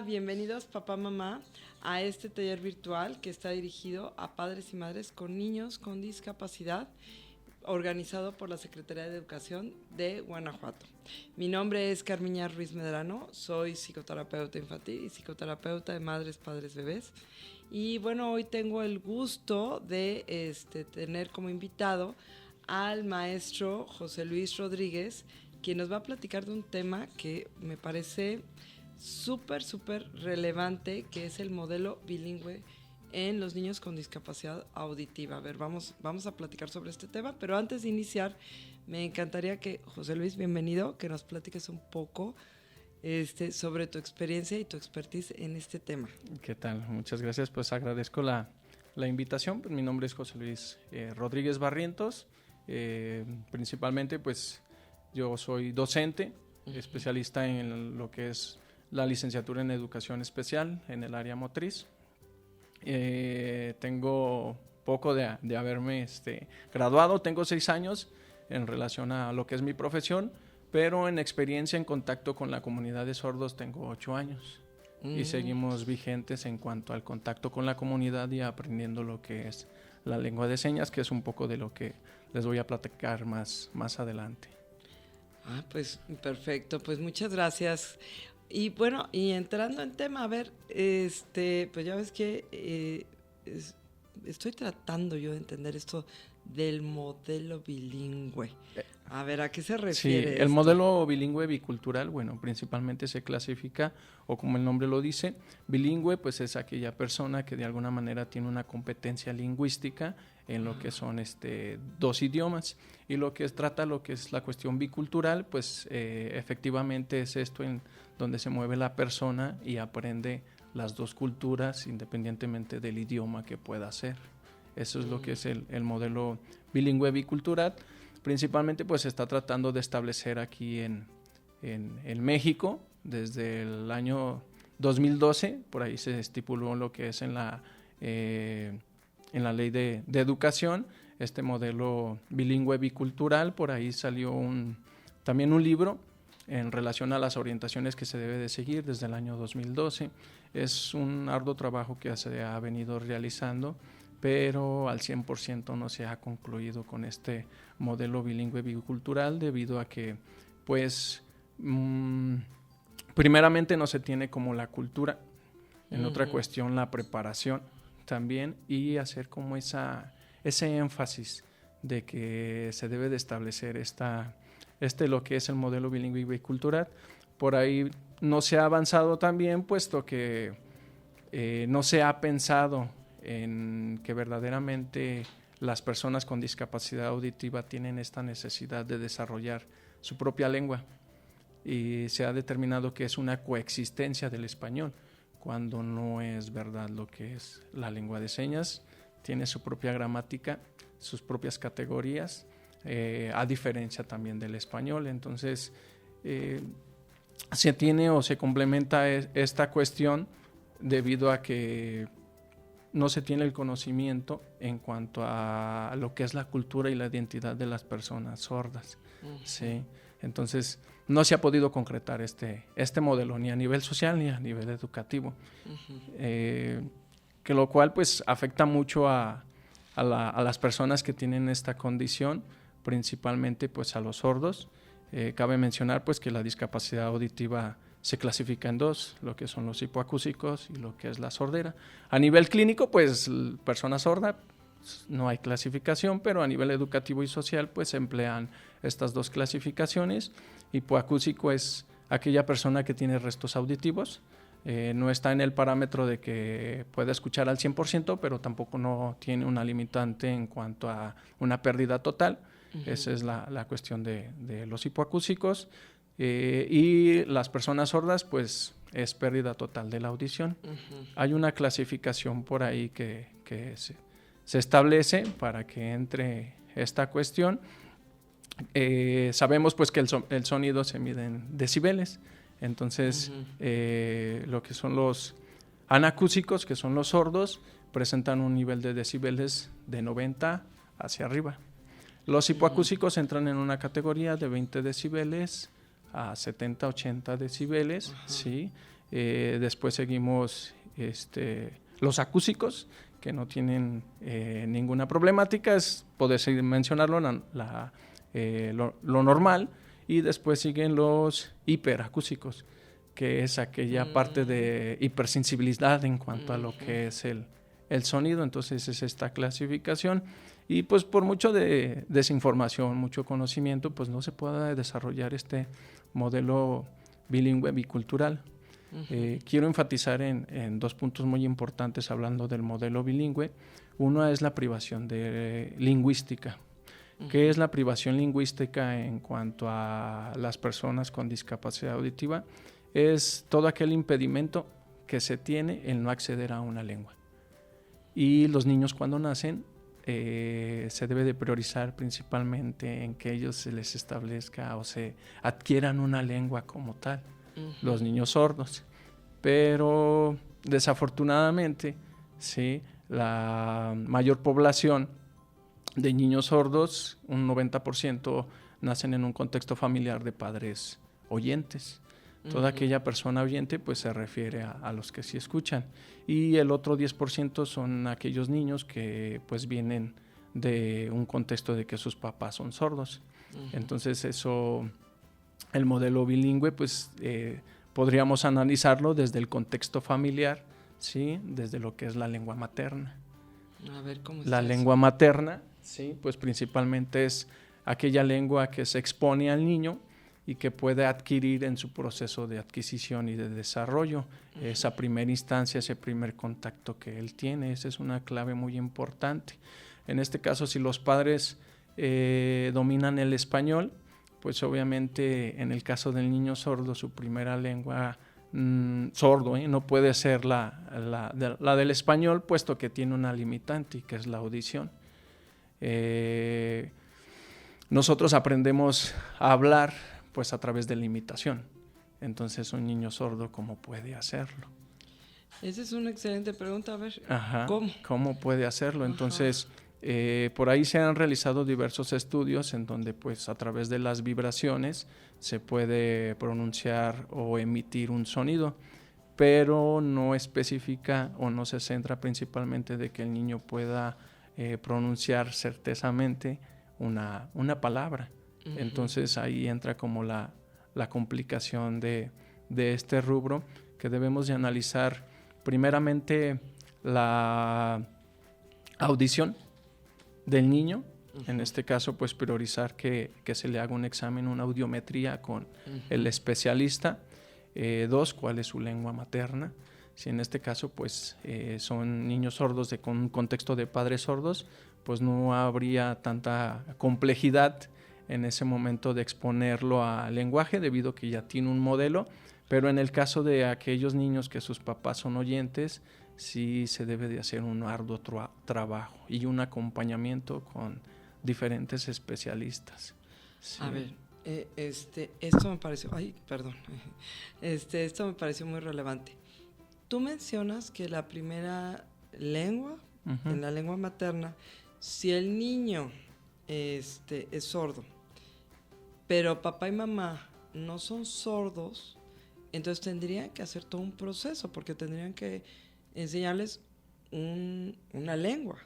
Hola, bienvenidos papá, mamá a este taller virtual que está dirigido a padres y madres con niños con discapacidad, organizado por la Secretaría de Educación de Guanajuato. Mi nombre es Carmiña Ruiz Medrano, soy psicoterapeuta infantil y psicoterapeuta de madres, padres, bebés. Y bueno, hoy tengo el gusto de tener como invitado al maestro José Luis Rodríguez, quien nos va a platicar de un tema que me parece súper relevante, que es el modelo bilingüe en los niños con discapacidad auditiva. A ver, vamos a platicar sobre este tema, pero antes de iniciar, me encantaría que, José Luis, bienvenido, que nos platiques un poco sobre tu experiencia y tu expertise en este tema. ¿Qué tal? Muchas gracias, pues agradezco la invitación. Pues, mi nombre es José Luis Rodríguez Barrientos. Principalmente, pues yo soy docente, especialista en lo que es la licenciatura en educación especial en el área motriz. Tengo poco de haberme graduado, tengo 6 años en relación a lo que es mi profesión, pero en experiencia en contacto con la comunidad de sordos tengo 8 años. Y seguimos vigentes en cuanto al contacto con la comunidad y aprendiendo lo que es la lengua de señas, que es un poco de lo que les voy a platicar más adelante. Pues perfecto, pues muchas gracias. Y bueno, y entrando en tema, a ver, pues ya ves que estoy tratando yo de entender esto del modelo bilingüe. A ver, ¿a qué se refiere? Sí, el modelo bilingüe bicultural, bueno, principalmente se clasifica, o como el nombre lo dice, bilingüe, pues es aquella persona que de alguna manera tiene una competencia lingüística en lo que son 2 idiomas. Y lo que trata lo que es la cuestión bicultural, pues efectivamente es esto en donde se mueve la persona y aprende las 2 culturas independientemente del idioma que pueda hacer. Eso es lo que es el modelo bilingüe bicultural. Principalmente pues se está tratando de establecer aquí en México desde el año 2012, por ahí se estipuló lo que es en la ley de educación, este modelo bilingüe bicultural. Por ahí salió también un libro en relación a las orientaciones que se debe de seguir desde el año 2012. Es un arduo trabajo que se ha venido realizando, pero al 100% no se ha concluido con este modelo bilingüe bicultural debido a que, pues, primeramente no se tiene como la cultura, en otra cuestión la preparación también, y hacer como ese énfasis de que se debe de establecer lo que es el modelo bilingüe bicultural. Por ahí no se ha avanzado también, puesto que no se ha pensado en que verdaderamente las personas con discapacidad auditiva tienen esta necesidad de desarrollar su propia lengua, y se ha determinado que es una coexistencia del español, cuando no es verdad. Lo que es la lengua de señas tiene su propia gramática, sus propias categorías, a diferencia también del español. Entonces se tiene o se complementa esta cuestión debido a que no se tiene el conocimiento en cuanto a lo que es la cultura y la identidad de las personas sordas. ¿Sí? Entonces no se ha podido concretar este modelo ni a nivel social ni a nivel educativo, que lo cual pues afecta mucho a las personas que tienen esta condición, principalmente pues a los sordos. Cabe mencionar pues que la discapacidad auditiva se clasifica en 2, lo que son los hipoacúsicos y lo que es la sordera. A nivel clínico, pues persona sorda no hay clasificación, pero a nivel educativo y social pues se emplean estas 2 clasificaciones. Hipoacúsico es aquella persona que tiene restos auditivos, no está en el parámetro de que pueda escuchar al 100%, pero tampoco no tiene una limitante en cuanto a una pérdida total. Esa es la cuestión de los hipoacúsicos. Y las personas sordas pues es pérdida total de la audición. Hay una clasificación por ahí que se establece para que entre esta cuestión. Sabemos pues que el sonido se mide en decibeles. Entonces lo que son los anacúsicos, que son los sordos, presentan un nivel de decibeles de 90 hacia arriba. Los hipoacúsicos entran en una categoría de 20 decibeles a 70, 80 decibeles, ¿sí? Después seguimos los acúsicos, que no tienen ninguna problemática, poder mencionarlo, lo normal. Y después siguen los hiperacúsicos, que es aquella parte de hipersensibilidad en cuanto a lo que es el sonido. Entonces es esta clasificación. Y pues por mucho de desinformación, mucho conocimiento, pues no se puede desarrollar este modelo bilingüe bicultural. Quiero enfatizar en 2 puntos muy importantes hablando del modelo bilingüe. Uno es la privación de lingüística. ¿Qué es la privación lingüística en cuanto a las personas con discapacidad auditiva? Es todo aquel impedimento que se tiene en no acceder a una lengua. Y los niños cuando nacen se debe de priorizar principalmente en que ellos se les establezca o se adquieran una lengua como tal, los niños sordos. Pero desafortunadamente, sí, la mayor población de niños sordos, un 90%, nacen en un contexto familiar de padres oyentes. Toda aquella persona oyente pues se refiere a los que sí escuchan, y el otro 10% son aquellos niños que pues vienen de un contexto de que sus papás son sordos. Entonces eso, el modelo bilingüe pues podríamos analizarlo desde el contexto familiar, ¿sí? Desde lo que es la lengua materna. A ver, ¿cómo la lengua materna, sí, pues principalmente es aquella lengua que se expone al niño y que puede adquirir en su proceso de adquisición y de desarrollo. Esa primera instancia, ese primer contacto que él tiene, esa es una clave muy importante. En este caso, si los padres dominan el español, pues obviamente en el caso del niño sordo, su primera lengua sordo, no puede ser la del español, puesto que tiene una limitante, que es la audición. Nosotros aprendemos a hablar pues a través de la imitación. Entonces un niño sordo, ¿cómo puede hacerlo? Esa es una excelente pregunta. A ver, ¿Cómo puede hacerlo? Entonces, por ahí se han realizado diversos estudios en donde pues a través de las vibraciones se puede pronunciar o emitir un sonido, pero no especifica o no se centra principalmente de que el niño pueda pronunciar certezamente una palabra. Entonces ahí entra como la complicación de este rubro, que debemos de analizar primeramente la audición del niño. En este caso pues priorizar que se le haga un examen, una audiometría con el especialista. 2, cuál es su lengua materna. Si en este caso pues son niños sordos con un contexto de padres sordos, pues no habría tanta complejidad en ese momento de exponerlo al lenguaje, debido a que ya tiene un modelo. Pero en el caso de aquellos niños que sus papás son oyentes, sí se debe de hacer un arduo trabajo y un acompañamiento con diferentes especialistas. Sí. A ver, esto me pareció, esto me pareció muy relevante. Tú mencionas que la primera lengua, en la lengua materna, si el niño es sordo, pero papá y mamá no son sordos, entonces tendrían que hacer todo un proceso, porque tendrían que enseñarles una lengua.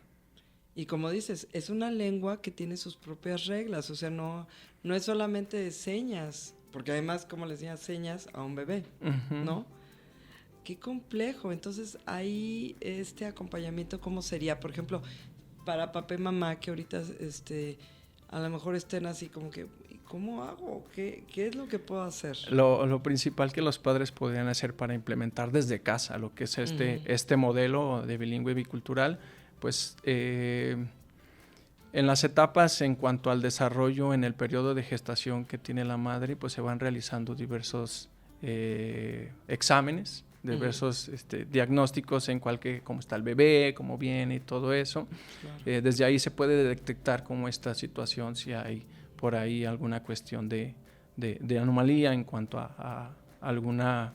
Y como dices, es una lengua que tiene sus propias reglas, o sea, no es solamente de señas, porque además, como le enseñas señas a un bebé, ¿no? Qué complejo. Entonces, ahí este acompañamiento, ¿cómo sería? Por ejemplo, para papá y mamá que ahorita a lo mejor estén así como que, ¿cómo hago? ¿Qué es lo que puedo hacer? Lo principal que los padres podrían hacer para implementar desde casa lo que es este modelo de bilingüe bicultural, pues en las etapas en cuanto al desarrollo en el periodo de gestación que tiene la madre, pues se van realizando diversos exámenes, diversos diagnósticos en cómo está el bebé, cómo viene y todo eso. Claro. Desde ahí se puede detectar cómo esta situación, si hay por ahí alguna cuestión de anomalía en cuanto a alguna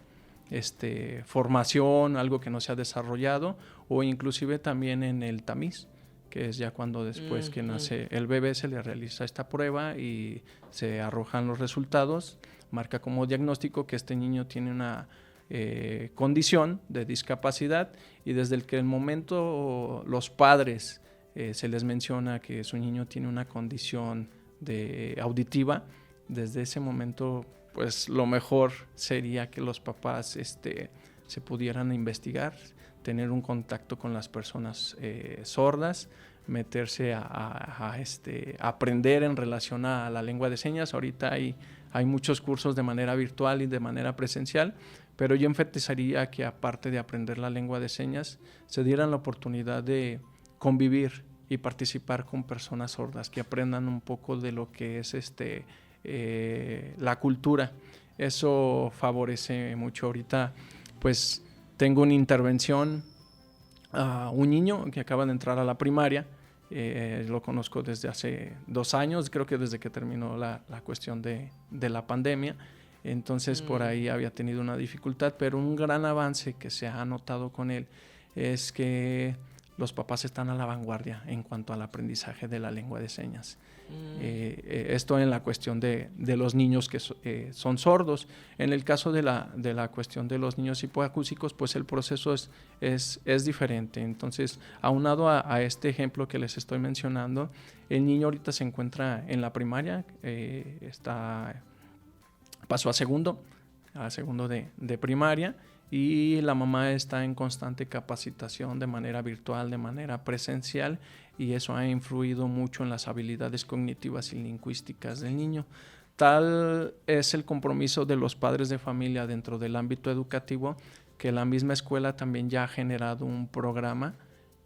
formación, algo que no se ha desarrollado, o inclusive también en el tamiz, que es ya cuando después que nace el bebé se le realiza esta prueba y se arrojan los resultados, marca como diagnóstico que este niño tiene una condición de discapacidad, y desde el momento los padres se les menciona que su niño tiene una condición auditiva, desde ese momento pues lo mejor sería que los papás se pudieran investigar, tener un contacto con las personas sordas, meterse a aprender en relación a la lengua de señas. Ahorita hay muchos cursos de manera virtual y de manera presencial, pero yo enfatizaría que aparte de aprender la lengua de señas, se dieran la oportunidad de convivir y participar con personas sordas, que aprendan un poco de lo que es la cultura. Eso favorece mucho. Ahorita pues tengo una intervención a un niño que acaba de entrar a la primaria. Lo conozco desde hace 2 años, creo que desde que terminó la cuestión de la pandemia. Entonces por ahí había tenido una dificultad, pero un gran avance que se ha notado con él es que los papás están a la vanguardia en cuanto al aprendizaje de la lengua de señas. Esto en la cuestión de los niños que son sordos. En el caso de la cuestión de los niños hipoacúsicos, pues el proceso es diferente. Entonces, aunado a este ejemplo que les estoy mencionando, el niño ahorita se encuentra en la primaria, pasó a segundo de primaria, y la mamá está en constante capacitación de manera virtual, de manera presencial, y eso ha influido mucho en las habilidades cognitivas y lingüísticas del niño. Tal es el compromiso de los padres de familia dentro del ámbito educativo, que la misma escuela también ya ha generado un programa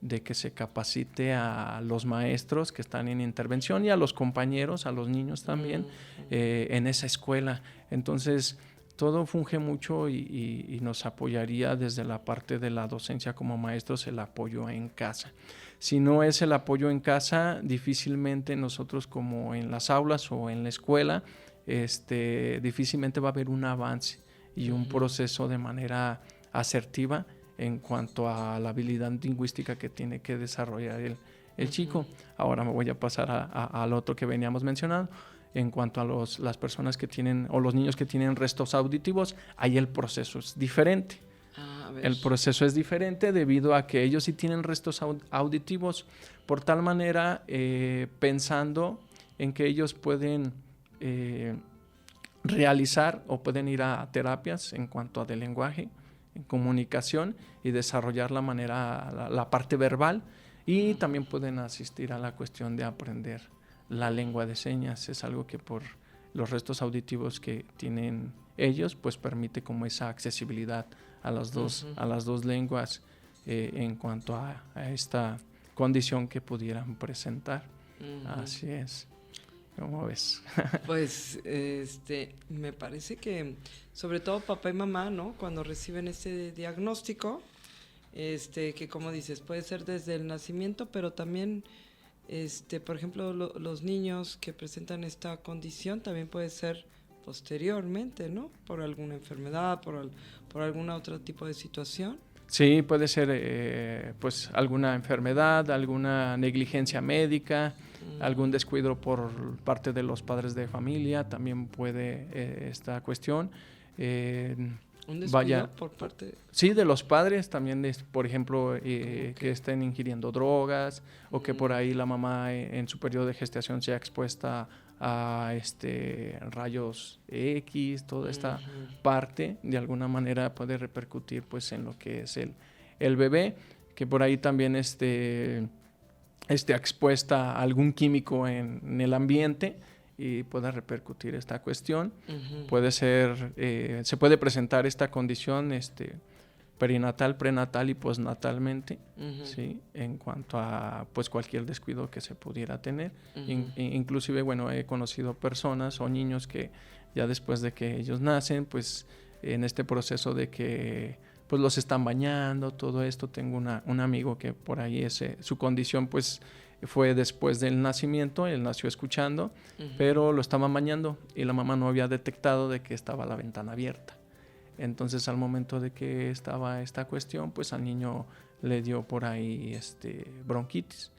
de que se capacite a los maestros que están en intervención y a los compañeros, a los niños también, en esa escuela. Entonces, todo funge mucho y nos apoyaría desde la parte de la docencia como maestros el apoyo en casa. Si no es el apoyo en casa, difícilmente nosotros como en las aulas o en la escuela, difícilmente va a haber un avance y un proceso de manera asertiva en cuanto a la habilidad lingüística que tiene que desarrollar el chico. Ahora me voy a pasar al otro que veníamos mencionando. En cuanto a las personas que tienen, o los niños que tienen restos auditivos, ahí el proceso es diferente. El proceso es diferente debido a que ellos sí tienen restos auditivos, por tal manera pensando en que ellos pueden realizar o pueden ir a terapias en cuanto a de lenguaje, en comunicación, y desarrollar la parte verbal, y también pueden asistir a la cuestión de aprender la lengua de señas. Es algo que por los restos auditivos que tienen ellos, pues permite como esa accesibilidad a las dos lenguas en cuanto a esta condición que pudieran presentar. Así es. ¿Cómo ves? Pues me parece que sobre todo papá y mamá, ¿no? Cuando reciben este diagnóstico, que como dices, puede ser desde el nacimiento, pero también por ejemplo, los niños que presentan esta condición también puede ser posteriormente, ¿no? Por alguna enfermedad, por algún otro tipo de situación. Sí, puede ser pues alguna enfermedad, alguna negligencia médica, algún descuido por parte de los padres de familia, también puede esta cuestión. ¿Un descuido por parte? Sí, de los padres también, por ejemplo, que estén ingiriendo drogas, o que por ahí la mamá en su periodo de gestación sea expuesta a rayos X. Toda esta parte de alguna manera puede repercutir pues en lo que es el bebé, que por ahí también esté expuesta a algún químico en el ambiente y pueda repercutir esta cuestión. Puede ser, se puede presentar esta condición perinatal, prenatal y postnatalmente, ¿sí? En cuanto a pues cualquier descuido que se pudiera tener. Inclusive, bueno, he conocido personas o niños que ya después de que ellos nacen, pues en este proceso de que pues los están bañando, todo esto. Tengo un amigo que por ahí su condición pues fue después del nacimiento. Él nació escuchando, pero lo estaban bañando y la mamá no había detectado de que estaba la ventana abierta. Entonces, al momento de que estaba esta cuestión, pues al niño le dio por ahí bronquitis.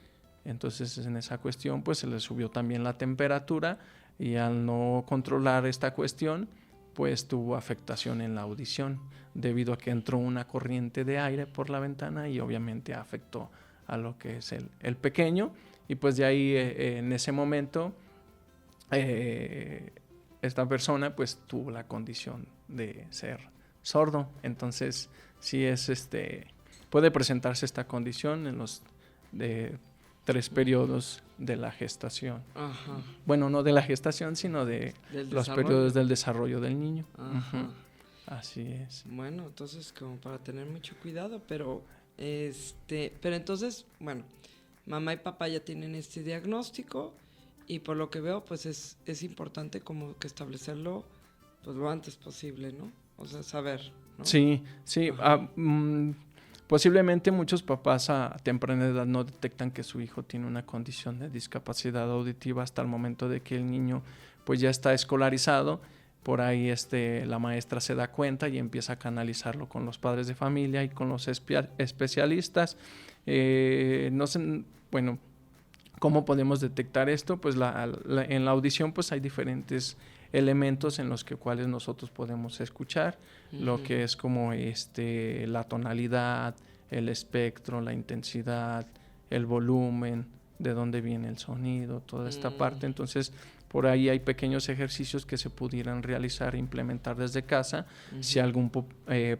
Entonces, en esa cuestión pues se le subió también la temperatura, y al no controlar esta cuestión, pues tuvo afectación en la audición debido a que entró una corriente de aire por la ventana y obviamente afectó a lo que es el pequeño, y pues de ahí en ese momento esta persona pues tuvo la condición de ser sordo. Entonces sí puede presentarse esta condición en los 3 periodos de la gestación. Ajá. Bueno, no de la gestación, sino de los periodos del desarrollo del niño. Ajá. Uh-huh. Así es. Bueno, entonces como para tener mucho cuidado, pero entonces, bueno, mamá y papá ya tienen este diagnóstico y por lo que veo, pues es importante como que establecerlo pues lo antes posible, ¿no? O sea, saber, ¿no? Sí. Posiblemente muchos papás a temprana edad no detectan que su hijo tiene una condición de discapacidad auditiva hasta el momento de que el niño pues ya está escolarizado. Por ahí la maestra se da cuenta y empieza a canalizarlo con los padres de familia y con los especialistas. No sé, bueno, ¿cómo podemos detectar esto? Pues en la audición pues hay diferentes elementos en los cuales nosotros podemos escuchar, lo que es como la tonalidad, el espectro, la intensidad, el volumen, de dónde viene el sonido, toda esta parte. Entonces, por ahí hay pequeños ejercicios que se pudieran realizar e implementar desde casa. Si algún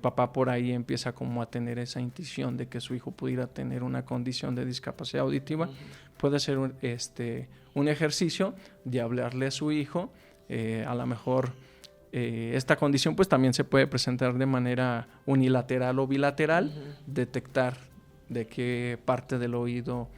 papá por ahí empieza como a tener esa intuición de que su hijo pudiera tener una condición de discapacidad auditiva, puede ser un ejercicio de hablarle a su hijo. A lo mejor esta condición pues también se puede presentar de manera unilateral o bilateral, detectar de qué parte del oído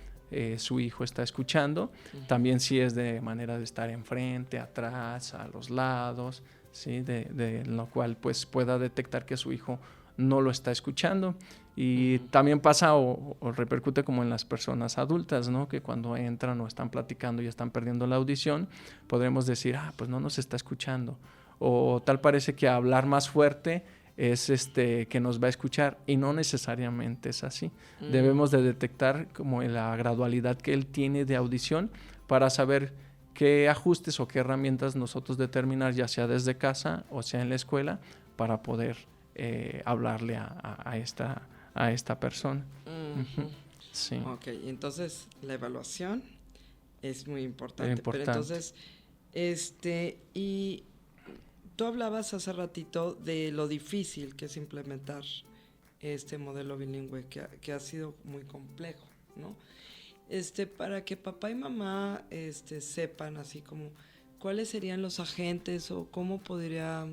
su hijo está escuchando, también si es de manera de estar enfrente, atrás, a los lados, ¿sí? De lo cual pues pueda detectar que su hijo no lo está escuchando. Y también pasa o repercute como en las personas adultas, ¿no? Que cuando entran o están platicando y están perdiendo la audición, podremos decir, pues no nos está escuchando. O tal parece que hablar más fuerte es que nos va a escuchar, y no necesariamente es así. Debemos de detectar como la gradualidad que él tiene de audición para saber qué ajustes o qué herramientas nosotros determinar, ya sea desde casa o sea en la escuela, para poder hablarle a esta persona. Sí. Ok, entonces la evaluación es muy importante. Pero entonces, y tú hablabas hace ratito de lo difícil que es implementar este modelo bilingüe, que ha sido muy complejo, ¿no? Para que papá y mamá sepan así como cuáles serían los agentes o cómo podría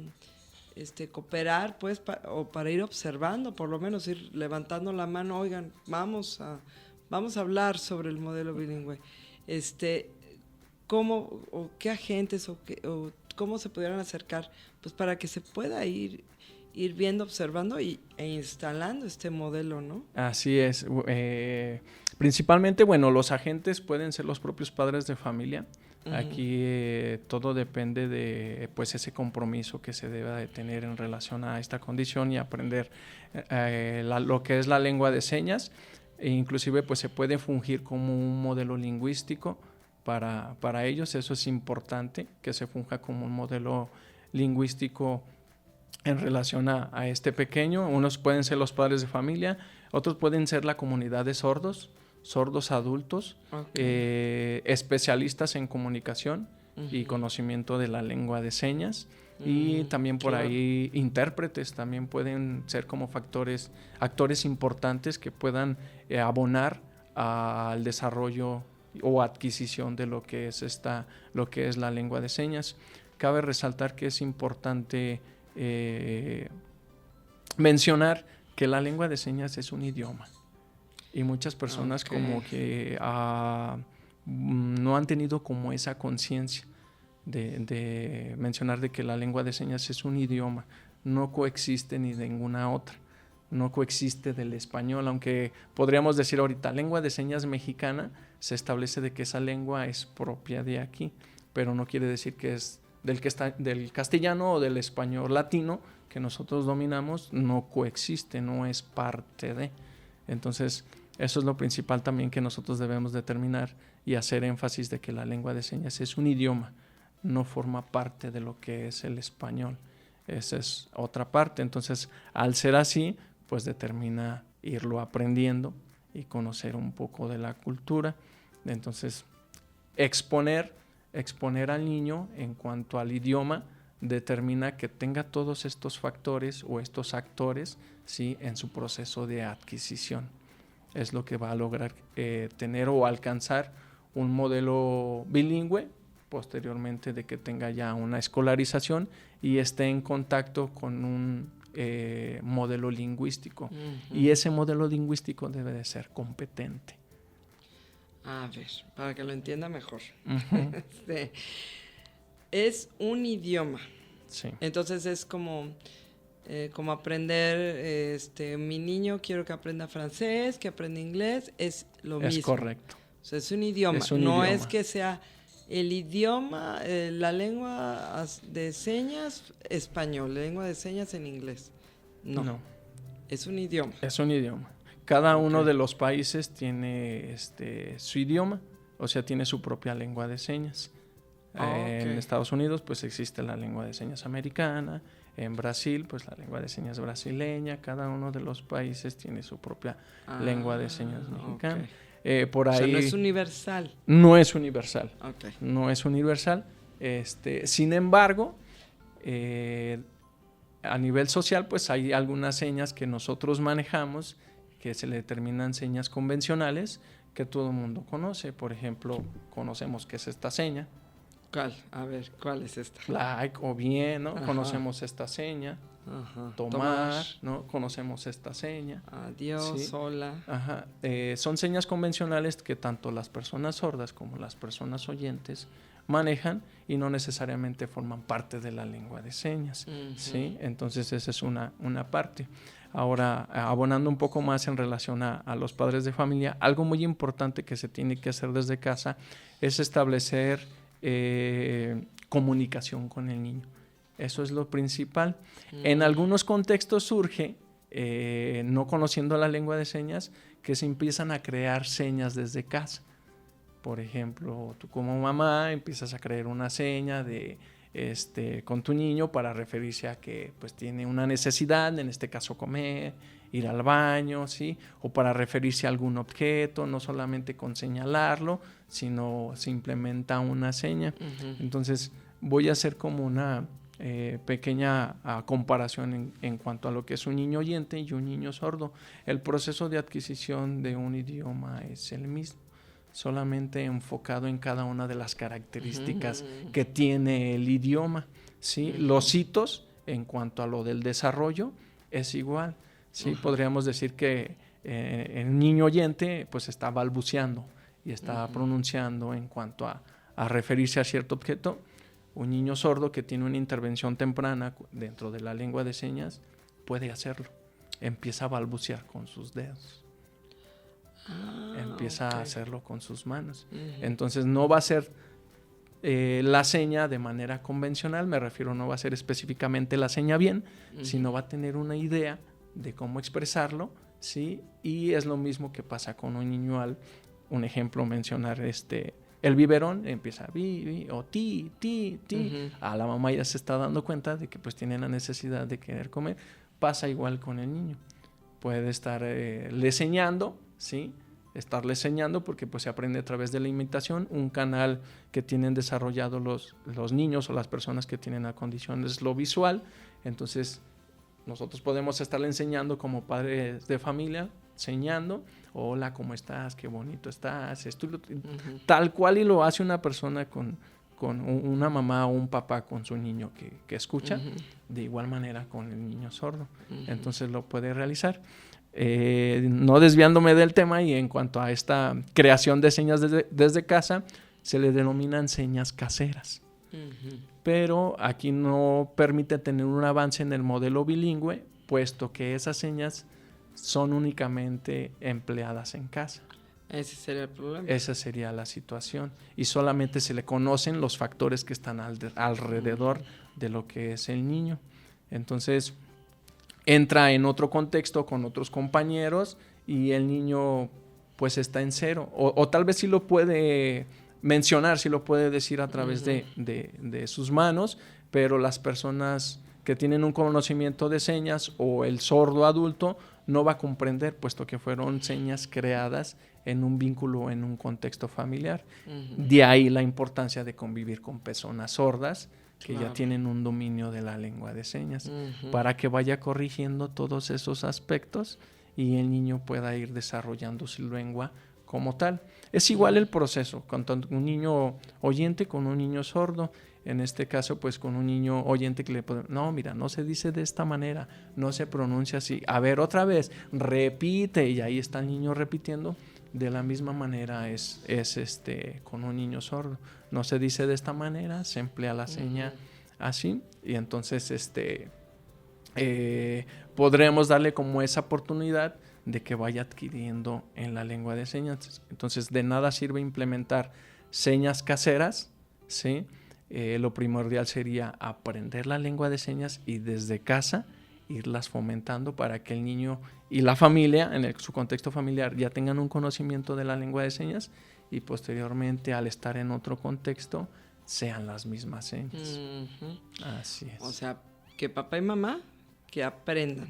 cooperar, pues, o para ir observando, por lo menos ir levantando la mano, oigan, vamos a hablar sobre el modelo bilingüe. ¿Cómo o qué agentes o cómo se pudieran acercar, pues, para que se pueda ir viendo, observando e instalando este modelo, ¿no? Así es. Principalmente, bueno, los agentes pueden ser los propios padres de familia. Aquí todo depende de pues ese compromiso que se deba de tener en relación a esta condición y aprender lo que es la lengua de señas. E inclusive pues se puede fungir como un modelo lingüístico para ellos. Eso es importante, que se funja como un modelo lingüístico en relación a este pequeño. Unos pueden ser los padres de familia, otros pueden ser la comunidad de sordos adultos, especialistas en comunicación y conocimiento de la lengua de señas, y también por ahí intérpretes también pueden ser como actores importantes que puedan abonar al desarrollo o adquisición de lo que es la lengua de señas. Cabe resaltar que es importante mencionar que la lengua de señas es un idioma. Y muchas personas como que no han tenido como esa conciencia de mencionar de que la lengua de señas es un idioma, no coexiste ni de ninguna otra, no coexiste del español, aunque podríamos decir ahorita lengua de señas mexicana, se establece de que esa lengua es propia de aquí, pero no quiere decir que es del castellano o del español latino que nosotros dominamos, no coexiste, no es parte de. Entonces, eso es lo principal también que nosotros debemos determinar y hacer énfasis de que la lengua de señas es un idioma, no forma parte de lo que es el español. Esa es otra parte. Entonces, al ser así, pues determina irlo aprendiendo y conocer un poco de la cultura. Entonces, exponer al niño en cuanto al idioma determina que tenga todos estos factores o estos actores, ¿sí?, en su proceso de adquisición. Es lo que va a lograr tener o alcanzar un modelo bilingüe, posteriormente de que tenga ya una escolarización y esté en contacto con un modelo lingüístico. Y ese modelo lingüístico debe de ser competente. A ver, para que lo entienda mejor. Es un idioma. Sí. Entonces es como aprender, mi niño quiero que aprenda francés, que aprenda inglés, es lo mismo. Es correcto. O sea, es un idioma. No es que sea el idioma, la lengua de señas español, lengua de señas en inglés. No. Es un idioma. Es un idioma. Cada uno de los países tiene su idioma, o sea, tiene su propia lengua de señas. En Estados Unidos, pues existe la lengua de señas americana. En Brasil, pues la lengua de señas brasileña. Cada uno de los países tiene su propia lengua de señas mexicana. Por ahí, o sea, no es universal. No es universal. Okay. No es universal. Sin embargo, a nivel social, pues hay algunas señas que nosotros manejamos que se le determinan señas convencionales que todo el mundo conoce. Por ejemplo, conocemos qué es esta seña. ¿Cuál? A ver, ¿cuál es esta? Like o bien, ¿no? Ajá. Conocemos esta seña. Ajá. Tomar, ¿no? Conocemos esta seña. Adiós, ¿sí? Hola. Ajá. Son señas convencionales que tanto las personas sordas como las personas oyentes manejan y no necesariamente forman parte de la lengua de señas, ¿sí? Entonces esa es una parte. Ahora, abonando un poco más en relación a los padres de familia, algo muy importante que se tiene que hacer desde casa es establecer comunicación con el niño. Eso es lo principal. En algunos contextos surge, no conociendo la lengua de señas, que se empiezan a crear señas desde casa. Por ejemplo, tú como mamá empiezas a crear una seña con tu niño para referirse a que pues tiene una necesidad, en este caso comer, ir al baño, ¿sí? O para referirse a algún objeto, no solamente con señalarlo, sino se implementa una seña. Entonces voy a hacer como una pequeña comparación en cuanto a lo que es un niño oyente y un niño sordo. El proceso de adquisición de un idioma es el mismo, solamente enfocado en cada una de las características que tiene el idioma, ¿sí? Los hitos en cuanto a lo del desarrollo es igual, ¿sí? Podríamos decir que el niño oyente pues está balbuceando y está pronunciando en cuanto a referirse a cierto objeto. Un niño sordo que tiene una intervención temprana dentro de la lengua de señas puede hacerlo, empieza a balbucear con sus dedos. Empieza a hacerlo con sus manos. Entonces no va a ser la seña de manera convencional, me refiero, no va a ser específicamente la seña bien, sino va a tener una idea de cómo expresarlo, ¿sí? Y es lo mismo que pasa con un niño un ejemplo, mencionar el biberón, empieza bi, o ti. A la mamá ya se está dando cuenta de que pues tiene la necesidad de querer comer. Pasa igual con el niño. Puede estarle enseñando, ¿sí? Estarle enseñando porque pues se aprende a través de la imitación. Un canal que tienen desarrollado los niños o las personas que tienen la condición es lo visual. Entonces nosotros podemos estarle enseñando como padres de familia, enseñando, hola, ¿cómo estás? Qué bonito estás. Tal cual y lo hace una persona con una mamá o un papá con su niño que escucha, de igual manera con el niño sordo. Entonces lo puede realizar. No desviándome del tema, y en cuanto a esta creación de señas desde casa, se le denominan señas caseras. Pero aquí no permite tener un avance en el modelo bilingüe, puesto que esas señas son únicamente empleadas en casa. Ese sería el problema. Esa sería la situación. Y solamente se le conocen los factores que están alrededor de lo que es el niño. Entonces entra en otro contexto con otros compañeros y el niño pues está en cero. O tal vez sí lo puede mencionar, sí lo puede decir a través de sus manos, pero las personas que tienen un conocimiento de señas, o el sordo adulto no va a comprender, puesto que fueron señas creadas en un vínculo, en un contexto familiar. De ahí la importancia de convivir con personas sordas que ya tienen un dominio de la lengua de señas, para que vaya corrigiendo todos esos aspectos y el niño pueda ir desarrollando su lengua como tal. Es igual el proceso con un niño oyente con un niño sordo. En este caso, pues con un niño oyente que le puede, no, mira, no se dice de esta manera, no se pronuncia así. A ver, otra vez, repite, y ahí está el niño repitiendo. De la misma manera es con un niño sordo. No se dice de esta manera, se emplea la seña así, y entonces podremos darle como esa oportunidad de que vaya adquiriendo en la lengua de señas. Entonces, de nada sirve implementar señas caseras, ¿sí? Lo primordial sería aprender la lengua de señas y desde casa irlas fomentando para que el niño y la familia, en su contexto familiar, ya tengan un conocimiento de la lengua de señas y posteriormente, al estar en otro contexto, sean las mismas señas. Así es. O sea, que papá y mamá que aprendan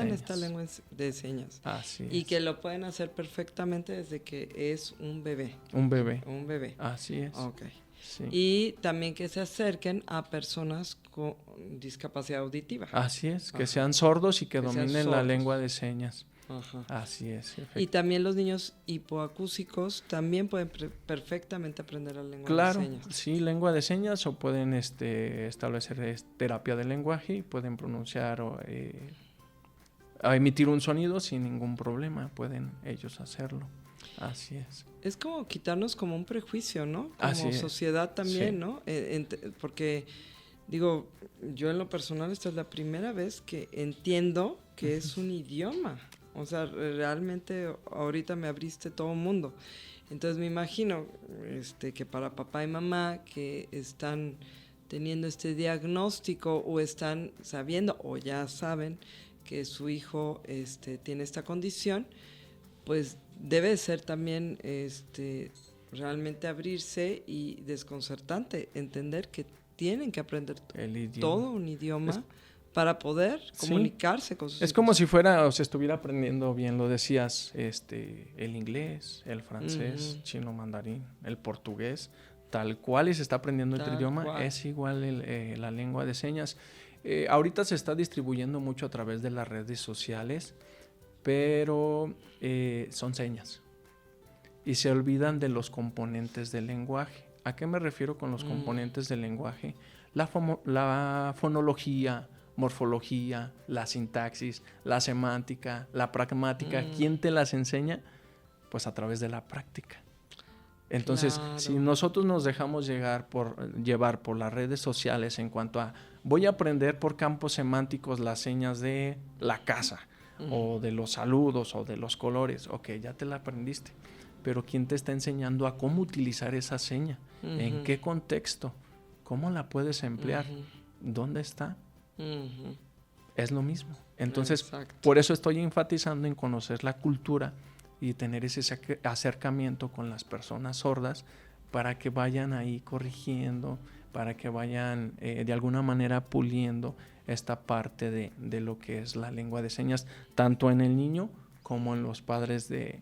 esta lengua de señas. Así es. Y que lo pueden hacer perfectamente desde que es un bebé. Un bebé. Así es. Ok. Sí. Y también que se acerquen a personas con discapacidad auditiva. Así es, que sean sordos y que dominen la lengua de señas. Así es. Y también los niños hipoacúsicos también pueden perfectamente aprender la lengua de señas. Claro, sí, lengua de señas, o pueden establecer terapia de lenguaje y pueden pronunciar o emitir un sonido sin ningún problema, pueden ellos hacerlo. Así es. Es como quitarnos como un prejuicio, ¿no? Como sociedad también, sí. ¿No? Porque, digo, yo en lo personal esta es la primera vez que entiendo que es un idioma. O sea, realmente ahorita me abriste todo el mundo. Entonces me imagino que para papá y mamá que están teniendo este diagnóstico o están sabiendo o ya saben que su hijo tiene esta condición, pues debe ser también realmente abrirse y desconcertante entender que tienen que aprender todo un idioma para poder comunicarse con sus hijos. Es como si fuera o se estuviera aprendiendo, bien lo decías, el inglés, el francés, chino mandarín, el portugués, tal cual, y se está aprendiendo el idioma, es igual la lengua de señas. Ahorita se está distribuyendo mucho a través de las redes sociales, pero son señas y se olvidan de los componentes del lenguaje. ¿A qué me refiero con los componentes del lenguaje? La fonología, morfología, la sintaxis, la semántica, la pragmática. ¿Quién te las enseña? Pues a través de la práctica. Entonces, si nosotros nos dejamos llevar por las redes sociales en cuanto a voy a aprender por campos semánticos las señas de la casa, o de los saludos, o de los colores, ok, ya te la aprendiste, pero ¿quién te está enseñando a cómo utilizar esa seña? ¿En qué contexto? ¿Cómo la puedes emplear? ¿Dónde está? Es lo mismo. Entonces, por eso estoy enfatizando en conocer la cultura y tener ese acercamiento con las personas sordas para que vayan ahí corrigiendo, para que vayan de alguna manera puliendo esta parte de lo que es la lengua de señas, tanto en el niño como en los padres de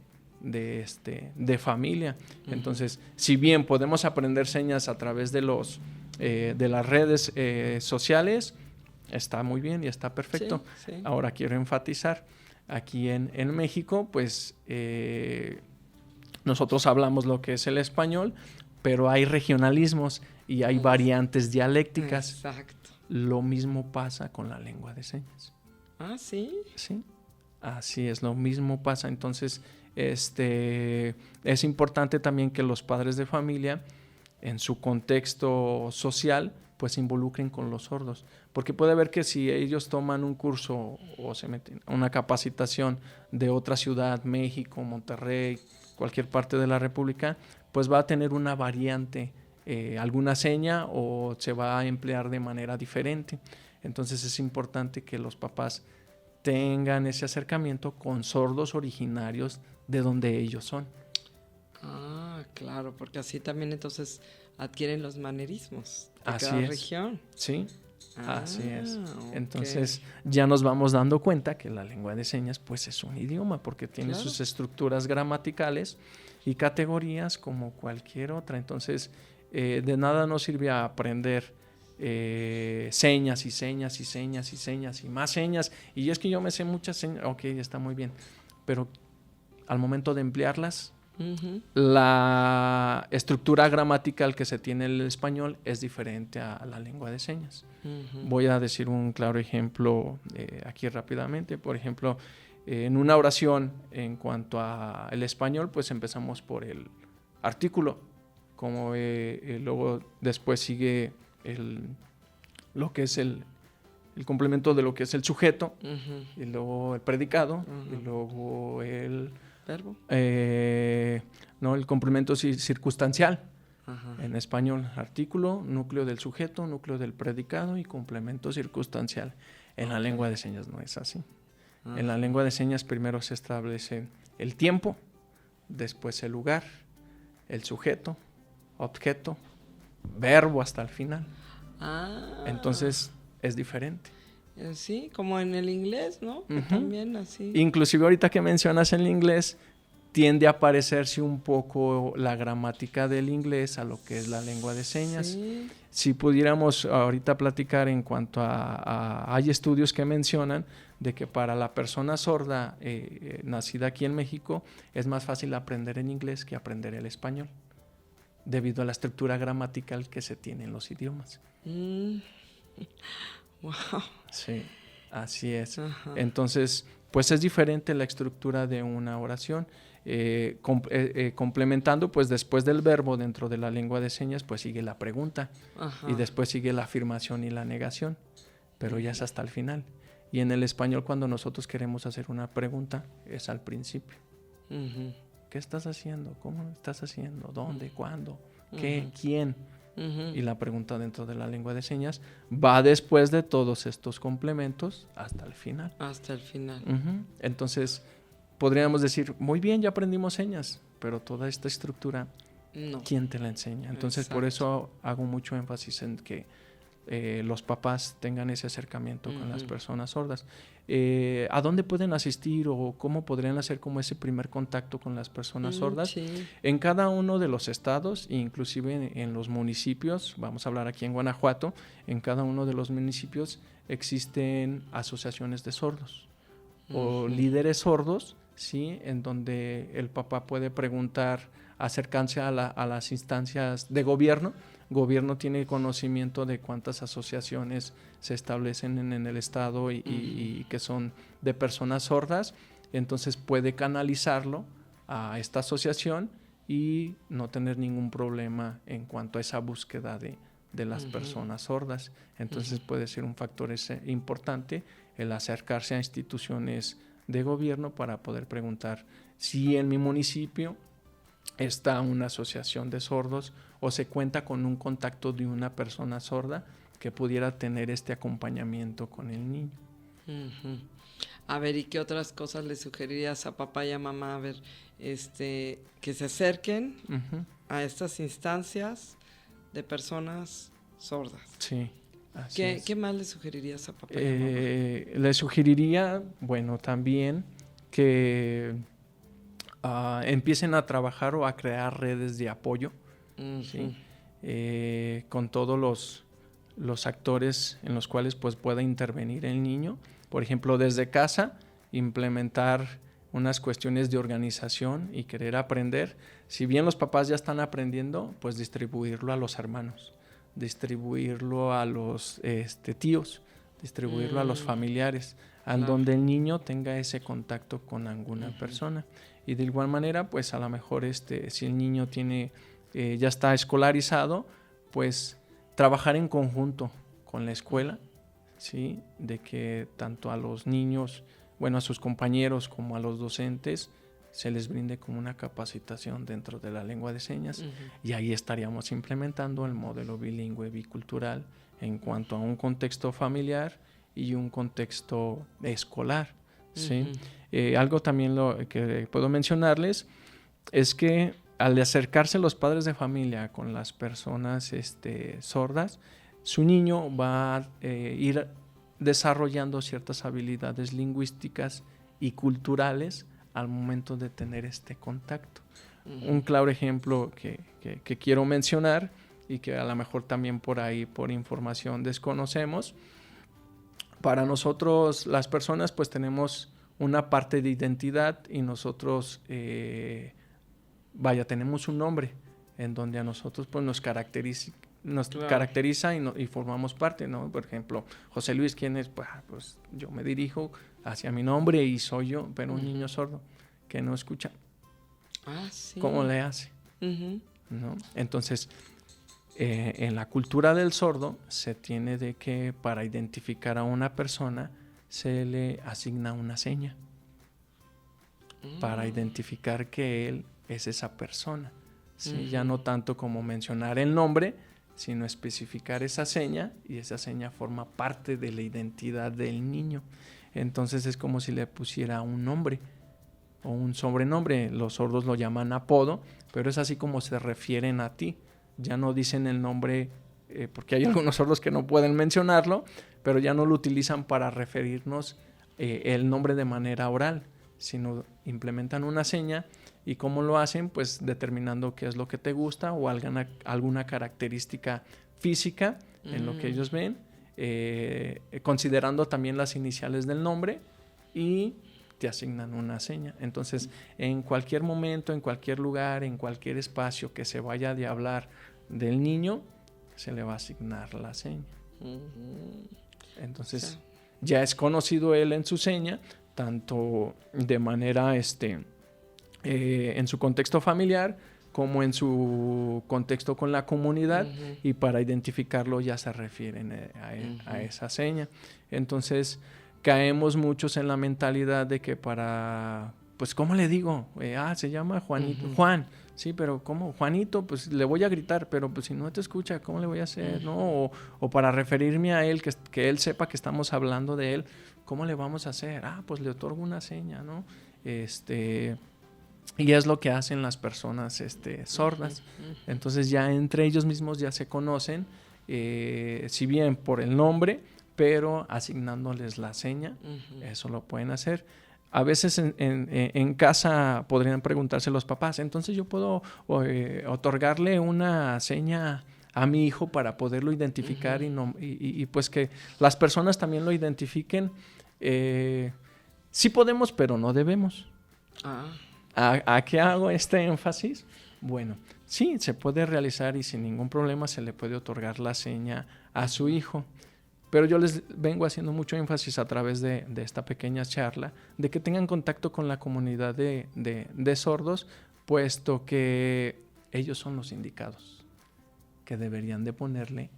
familia. Entonces, si bien podemos aprender señas a través de las redes sociales, está muy bien y está perfecto. Sí. Ahora quiero enfatizar, aquí en México, pues nosotros hablamos lo que es el español, pero hay regionalismos y hay variantes dialécticas. Exacto. Lo mismo pasa con la lengua de señas. ¿Ah, sí? Sí, así es, lo mismo pasa. Entonces, es importante también que los padres de familia, en su contexto social, pues se involucren con los sordos. Porque puede ver que si ellos toman un curso o se meten a una capacitación de otra ciudad, México, Monterrey, cualquier parte de la República, pues va a tener una variante, alguna seña, o se va a emplear de manera diferente. Entonces es importante que los papás tengan ese acercamiento con sordos originarios de donde ellos son. Ah, claro, porque así también entonces adquieren los manerismos de así cada es. región. Sí, Así es. Ok. Entonces ya nos vamos dando cuenta que la lengua de señas pues es un idioma porque tiene Claro. sus estructuras gramaticales y categorías como cualquier otra. Entonces de nada nos sirve aprender señas y señas y señas y señas y más señas. Y es que yo me sé muchas señas. Ok, está muy bien. Pero al momento de emplearlas, la estructura gramatical que se tiene en el español es diferente a la lengua de señas. Voy a decir un claro ejemplo aquí rápidamente. Por ejemplo, en una oración en cuanto al español, pues empezamos por el artículo, como luego después sigue lo que es el complemento de lo que es el sujeto, y luego el predicado, y luego el verbo. No, el complemento circunstancial. En español, artículo, núcleo del sujeto, núcleo del predicado y complemento circunstancial. En la lengua de señas no es así. En la lengua de señas primero se establece el tiempo, después el lugar, el sujeto, objeto, verbo hasta el final. Entonces es diferente. Sí, como en el inglés, ¿no? También así. Inclusive ahorita que mencionas el inglés, tiende a parecerse un poco la gramática del inglés a lo que es la lengua de señas. Sí. Si pudiéramos ahorita platicar en cuanto hay estudios que mencionan de que para la persona sorda nacida aquí en México es más fácil aprender en inglés que aprender el español, debido a la estructura gramatical que se tiene en los idiomas. Wow. Sí, así es. Entonces, pues es diferente la estructura de una oración. Complementando, pues después del verbo dentro de la lengua de señas, pues sigue la pregunta. Y después sigue la afirmación y la negación, pero ya es hasta el final. Y en el español, cuando nosotros queremos hacer una pregunta, es al principio. ¿Qué estás haciendo? ¿Cómo lo estás haciendo? ¿Dónde? ¿Cuándo? ¿Qué? ¿Quién? Y la pregunta dentro de la lengua de señas va después de todos estos complementos hasta el final. Hasta el final. Entonces, podríamos decir, muy bien, ya aprendimos señas, pero toda esta estructura, no. ¿Quién te la enseña? Entonces, por eso hago mucho énfasis en que los papás tengan ese acercamiento con las personas sordas. ¿A dónde pueden asistir o cómo podrían hacer como ese primer contacto con las personas sordas? Sí. En cada uno de los estados, inclusive en los municipios, vamos a hablar aquí en Guanajuato, en cada uno de los municipios existen asociaciones de sordos o líderes sordos, ¿sí? En donde el papá puede preguntar, acercarse a las instancias de gobierno. Gobierno tiene conocimiento de cuántas asociaciones se establecen en el estado y que son de personas sordas, entonces puede canalizarlo a esta asociación y no tener ningún problema en cuanto a esa búsqueda de las personas sordas. Entonces puede ser un factor importante el acercarse a instituciones de gobierno para poder preguntar si en mi municipio está una asociación de sordos o se cuenta con un contacto de una persona sorda que pudiera tener este acompañamiento con el niño. A ver, ¿y qué otras cosas le sugerirías a papá y a mamá? A ver, que se acerquen a estas instancias de personas sordas. Sí. ¿Qué más le sugerirías a papá y a mamá? Le sugeriría, bueno, también que empiecen a trabajar o a crear redes de apoyo, ¿sí? Con todos los actores en los cuales pues pueda intervenir el niño. Por ejemplo, desde casa, implementar unas cuestiones de organización y querer aprender. Si bien los papás ya están aprendiendo, pues distribuirlo a los hermanos, distribuirlo a los tíos, distribuirlo a los familiares, donde el niño tenga ese contacto con alguna persona. Y de igual manera, pues a lo mejor si el niño ya está escolarizado, pues trabajar en conjunto con la escuela, ¿sí? De que tanto a los niños, a sus compañeros como a los docentes se les brinde como una capacitación dentro de la lengua de señas, y ahí estaríamos implementando el modelo bilingüe bicultural en cuanto a un contexto familiar y un contexto escolar, ¿sí? Algo también que puedo mencionarles es que al acercarse los padres de familia con las personas sordas, su niño va a ir desarrollando ciertas habilidades lingüísticas y culturales al momento de tener este contacto. Un claro ejemplo que quiero mencionar y que a lo mejor también por ahí, por información, desconocemos. Para nosotros, las personas, pues tenemos una parte de identidad y nosotros, tenemos un nombre en donde a nosotros pues nos caracteriza y formamos parte, ¿no? Por ejemplo, José Luis, ¿quién es? Pues yo me dirijo hacia mi nombre y soy yo, pero un niño sordo que no escucha, Sí. ¿cómo le hace? ¿No? Entonces, en la cultura del sordo se tiene de que para identificar a una persona se le asigna una seña para identificar que él es esa persona, ¿sí? Ya no tanto como mencionar el nombre, sino especificar esa seña, y esa seña forma parte de la identidad del niño. Entonces es como si le pusiera un nombre o un sobrenombre. Los sordos lo llaman apodo, pero es así como se refieren a ti. Ya no dicen el nombre, porque hay algunos sordos que no pueden mencionarlo, pero ya no lo utilizan para referirnos el nombre de manera oral, sino implementan una seña. ¿Y cómo lo hacen? Pues determinando qué es lo que te gusta o alguna característica física en lo que ellos ven, considerando también las iniciales del nombre, y te asignan una seña. Entonces, en cualquier momento, en cualquier lugar, en cualquier espacio que se vaya de hablar del niño, se le va a asignar la seña. Entonces, ya es conocido él en su seña, tanto de manera en su contexto familiar como en su contexto con la comunidad, y para identificarlo ya se refieren a esa seña. Entonces caemos muchos en la mentalidad de que pues ¿cómo le digo? Se llama Juanito, Juan, sí, pero ¿cómo? Juanito, pues le voy a gritar, pero pues si no te escucha, ¿cómo le voy a hacer? ¿No? O para referirme a él, que él sepa que estamos hablando de él, ¿cómo le vamos a hacer? Pues le otorgo una seña, ¿no? Y es lo que hacen las personas sordas. Entonces ya entre ellos mismos ya se conocen, si bien por el nombre, pero asignándoles la seña. Eso lo pueden hacer. A veces en casa podrían preguntarse los papás, entonces yo puedo otorgarle una seña a mi hijo para poderlo identificar y pues que las personas también lo identifiquen. Sí podemos, pero no debemos. ¿A qué hago este énfasis? Bueno, sí, se puede realizar y sin ningún problema se le puede otorgar la seña a su hijo. Pero yo les vengo haciendo mucho énfasis a través de esta pequeña charla de que tengan contacto con la comunidad de sordos, puesto que ellos son los indicados que deberían de ponerle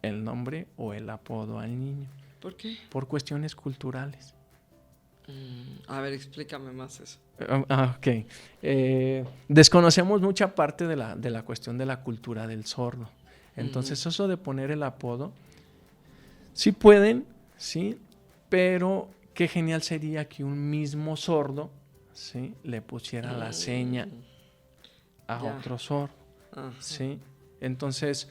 el nombre o el apodo al niño. ¿Por qué? Por cuestiones culturales. A ver, explícame más eso. Ok. Desconocemos mucha parte de la cuestión de la cultura del sordo. Entonces, eso de poner el apodo, sí pueden, sí, pero qué genial sería que un mismo sordo, sí, le pusiera la seña a otro sordo, sí. Entonces,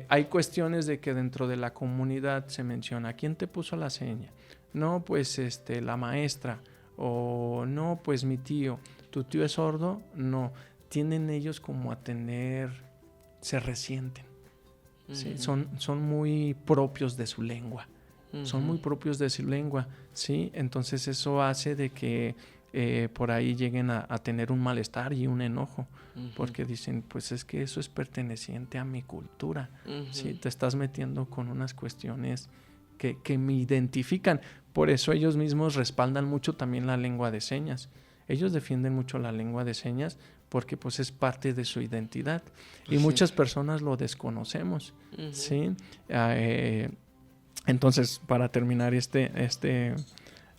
hay cuestiones de que dentro de la comunidad se menciona, ¿quién te puso la seña? No, pues la maestra, o no, pues mi tío. ¿Tu tío es sordo? No. Tienden ellos como se resienten. ¿Sí? Son muy propios de su lengua. Son muy propios de su lengua, ¿sí? Entonces eso hace de que por ahí lleguen a tener un malestar y un enojo, porque dicen, pues es que eso es perteneciente a mi cultura, ¿sí? Te estás metiendo con unas cuestiones que me identifican. Por eso ellos mismos respaldan mucho también la lengua de señas. Ellos defienden mucho la lengua de señas porque pues es parte de su identidad. Y muchas personas lo desconocemos, ¿sí? Entonces, para terminar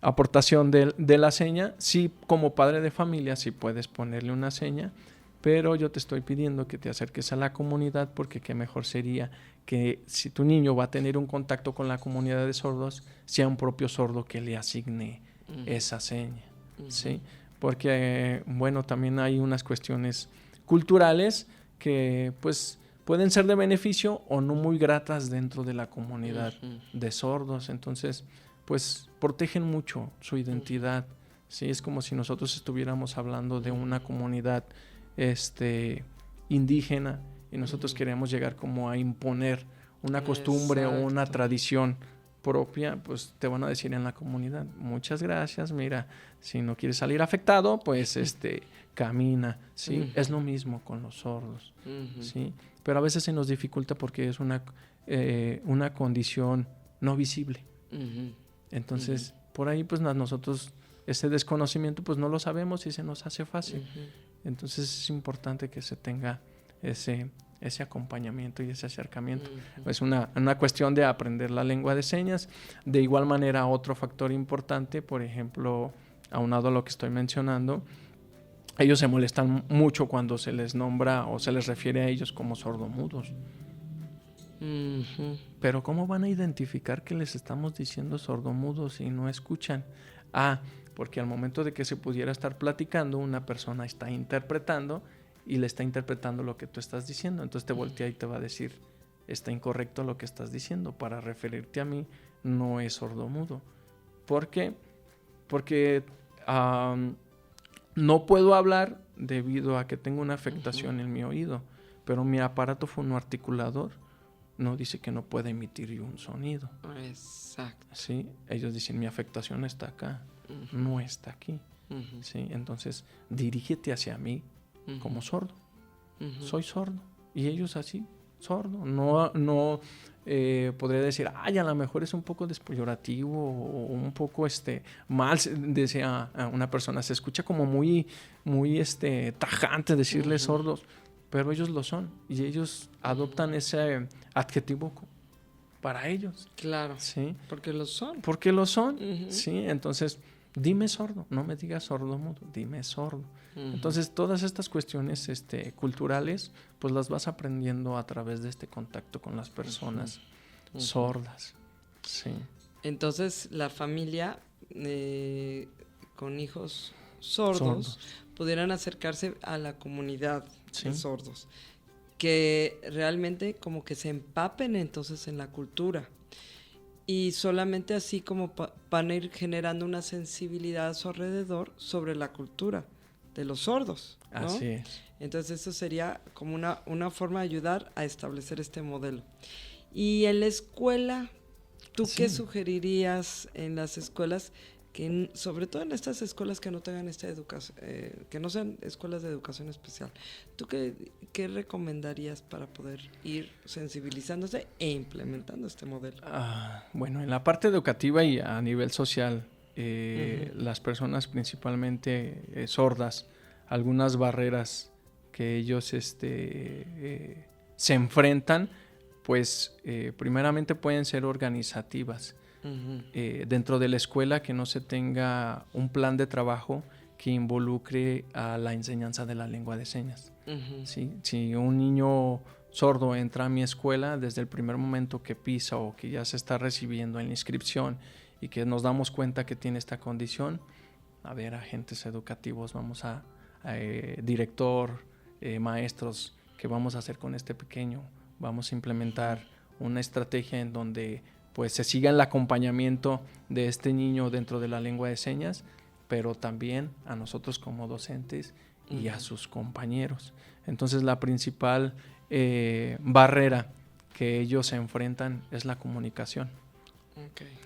aportación de la seña, sí, como padre de familia, sí puedes ponerle una seña, pero yo te estoy pidiendo que te acerques a la comunidad, porque qué mejor sería que si tu niño va a tener un contacto con la comunidad de sordos, sea un propio sordo que le asigne esa seña, ¿sí? Porque, bueno, también hay unas cuestiones culturales que, pues pueden ser de beneficio o no muy gratas dentro de la comunidad de sordos. Entonces, pues protegen mucho su identidad. Sí, es como si nosotros estuviéramos hablando de una comunidad indígena y nosotros queremos llegar como a imponer una costumbre o una tradición propia, pues te van a decir en la comunidad, muchas gracias, mira, si no quieres salir afectado, pues camina, ¿sí? Es lo mismo con los sordos, ¿sí? Pero a veces se nos dificulta porque es una condición no visible. Entonces, por ahí pues nosotros ese desconocimiento pues no lo sabemos y se nos hace fácil. Entonces es importante que se tenga ese acompañamiento y ese acercamiento. Es una cuestión de aprender la lengua de señas. De igual manera, otro factor importante, por ejemplo, aunado a lo que estoy mencionando, ellos se molestan mucho cuando se les nombra o se les refiere a ellos como sordomudos. Pero ¿cómo van a identificar que les estamos diciendo sordomudos si no escuchan? Porque al momento de que se pudiera estar platicando, una persona está interpretando y le está interpretando lo que tú estás diciendo. Entonces te voltea y te va a decir, está incorrecto lo que estás diciendo. Para referirte a mí, no es sordomudo. ¿Por qué? Porque no puedo hablar debido a que tengo una afectación en mi oído, pero mi aparato fonoarticulador no dice que no puede emitir un sonido. Exacto. ¿Sí? Ellos dicen, mi afectación está acá, no está aquí. ¿Sí? Entonces, dirígete hacia mí como sordo. Soy sordo. Y ellos así, sordo. No podría decir, a lo mejor es un poco despeyorativo o un poco mal, decía una persona. Se escucha como muy tajante decirle sordos, pero ellos lo son. Y ellos adoptan ese adjetivo para ellos. Claro. ¿Sí? Porque lo son. Porque lo son. Sí, entonces dime sordo, no me digas sordomudo, dime sordo. Entonces todas estas cuestiones culturales pues las vas aprendiendo a través de este contacto con las personas sordas. Sí. Entonces la familia con hijos sordos pudieran acercarse a la comunidad de sordos, que realmente como que se empapen entonces en la cultura. Y solamente así como van a ir generando una sensibilidad a su alrededor sobre la cultura de los sordos, ¿no? Así es. Entonces eso sería como una forma de ayudar a establecer este modelo. Y en la escuela, ¿tú qué sugerirías en las escuelas, sobre todo en estas escuelas que no tengan esta educación, que no sean escuelas de educación especial? ¿Tú qué recomendarías para poder ir sensibilizándose e implementando este modelo? Bueno, en la parte educativa y a nivel social, las personas principalmente sordas, algunas barreras que ellos se enfrentan, pues primeramente pueden ser organizativas. Dentro de la escuela, que no se tenga un plan de trabajo que involucre a la enseñanza de la lengua de señas. ¿Sí? Si un niño sordo entra a mi escuela, desde el primer momento que pisa o que ya se está recibiendo en la inscripción y que nos damos cuenta que tiene esta condición, a ver, agentes educativos, vamos a director, maestros, ¿qué vamos a hacer con este pequeño? Vamos a implementar una estrategia en donde pues se siga el acompañamiento de este niño dentro de la lengua de señas, pero también a nosotros como docentes y a sus compañeros. Entonces la principal barrera que ellos se enfrentan es la comunicación.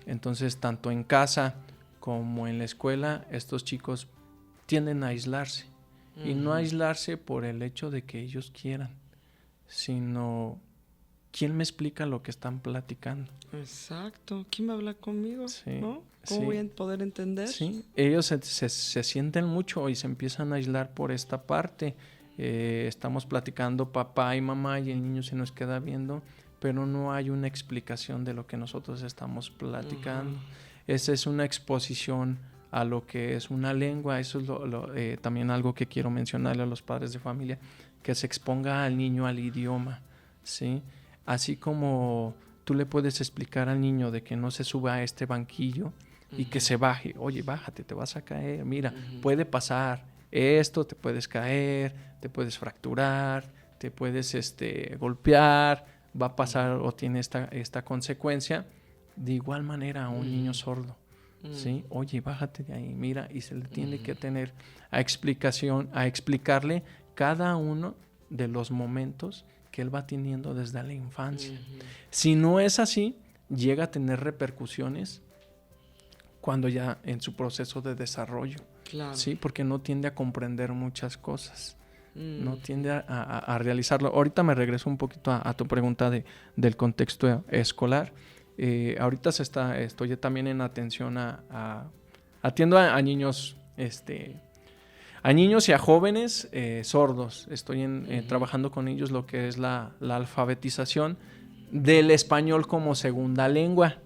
Entonces tanto en casa como en la escuela, estos chicos tienden a aislarse. Y no aislarse por el hecho de que ellos quieran, sino ¿quién me explica lo que están platicando? Exacto. ¿Quién va a hablar conmigo? Sí, ¿no? ¿Cómo voy a poder entender? Sí, ellos se sienten mucho y se empiezan a aislar por esta parte. Estamos platicando papá y mamá y el niño se nos queda viendo, pero no hay una explicación de lo que nosotros estamos platicando. Esa es una exposición a lo que es una lengua. Eso es también algo que quiero mencionarle a los padres de familia, que se exponga al niño al idioma, ¿sí? Así como tú le puedes explicar al niño de que no se suba a este banquillo y que se baje. Oye, bájate, te vas a caer. Mira, puede pasar esto, te puedes caer, te puedes fracturar, te puedes golpear, va a pasar o tiene esta consecuencia. De igual manera a un niño sordo, ¿sí? Oye, bájate de ahí, mira, y se le tiene que tener a explicarle cada uno de los momentos que él va teniendo desde la infancia. Si no es así, llega a tener repercusiones cuando ya en su proceso de desarrollo, Claro. ¿sí? Porque no tiende a comprender muchas cosas, no tiende a realizarlo. Ahorita me regreso un poquito a tu pregunta del contexto escolar. Ahorita estoy también en atención atiendo a niños, a niños y a jóvenes sordos. Estoy trabajando con ellos lo que es la alfabetización del español como segunda lengua.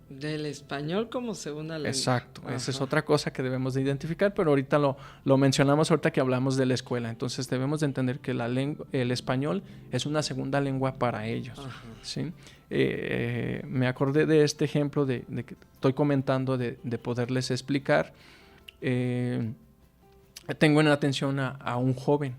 Del español como segunda lengua. Exacto, esa es otra cosa que debemos de identificar, pero ahorita lo mencionamos ahorita que hablamos de la escuela. Entonces debemos de entender que el español es una segunda lengua para ellos, ¿sí? Me acordé de este ejemplo de que estoy comentando de poderles explicar. Tengo en atención a un joven